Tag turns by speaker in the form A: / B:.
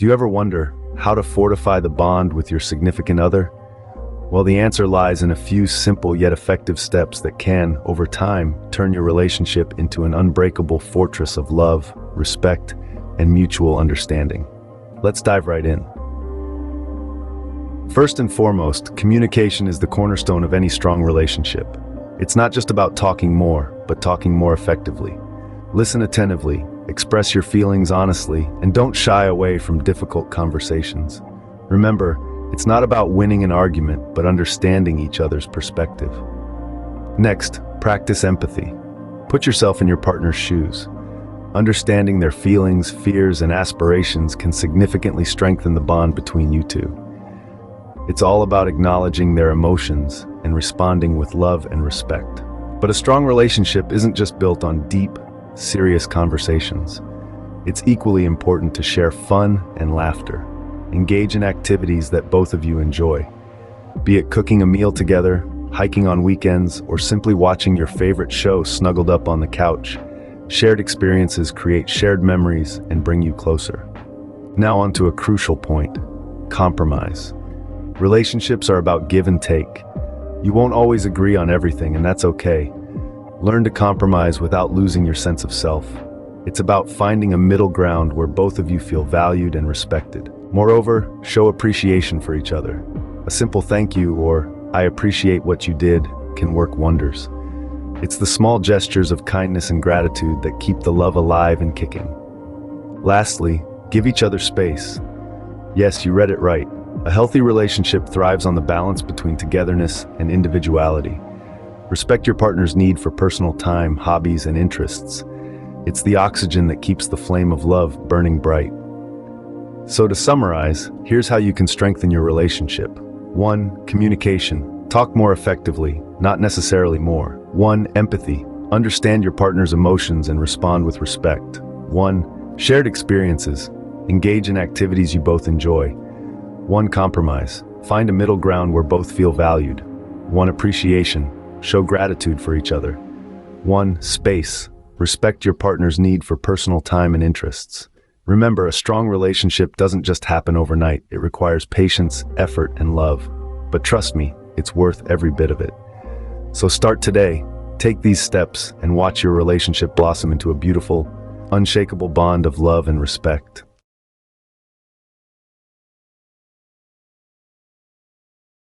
A: Do you ever wonder how to fortify the bond with your significant other? Well, the answer lies in a few simple yet effective steps that can, over time, turn your relationship into an unbreakable fortress of love, respect, and mutual understanding. Let's dive right in. First and foremost, communication is the cornerstone of any strong relationship. It's not just about talking more, but talking more effectively. Listen attentively, express your feelings honestly, and don't shy away from difficult conversations. Remember, it's not about winning an argument, but understanding each other's perspective. Next, practice empathy. Put yourself in your partner's shoes. Understanding their feelings, fears, and aspirations can significantly strengthen the bond between you two. It's all about acknowledging their emotions and responding with love and respect. But a strong relationship isn't just built on deep, serious conversations. It's equally important to share fun and laughter. Engage in activities that both of you enjoy. Be it cooking a meal together, hiking on weekends, or simply watching your favorite show snuggled up on the couch. Shared experiences create shared memories and bring you closer. Now on to a crucial point: compromise. Relationships are about give and take. You won't always agree on everything, and that's okay. Learn to compromise without losing your sense of self. It's about finding a middle ground where both of you feel valued and respected. Moreover, show appreciation for each other. A simple thank you or "I appreciate what you did" can work wonders. It's the small gestures of kindness and gratitude that keep the love alive and kicking. Lastly, give each other space. Yes, you read it right. A healthy relationship thrives on the balance between togetherness and individuality. Respect your partner's need for personal time, hobbies, and interests. It's the oxygen that keeps the flame of love burning bright. So to summarize, here's how you can strengthen your relationship. 1. Communication. Talk more effectively, not necessarily more. 1. Empathy. Understand your partner's emotions and respond with respect. 1. Shared experiences. Engage in activities you both enjoy. 1. Compromise. Find a middle ground where both feel valued. 1. Appreciation. Show gratitude for each other. 1. Space. Respect your partner's need for personal time and interests. Remember, a strong relationship doesn't just happen overnight. It requires patience, effort, and love. But trust me, it's worth every bit of it. So start today. Take these steps and watch your relationship blossom into a beautiful, unshakable bond of love and respect.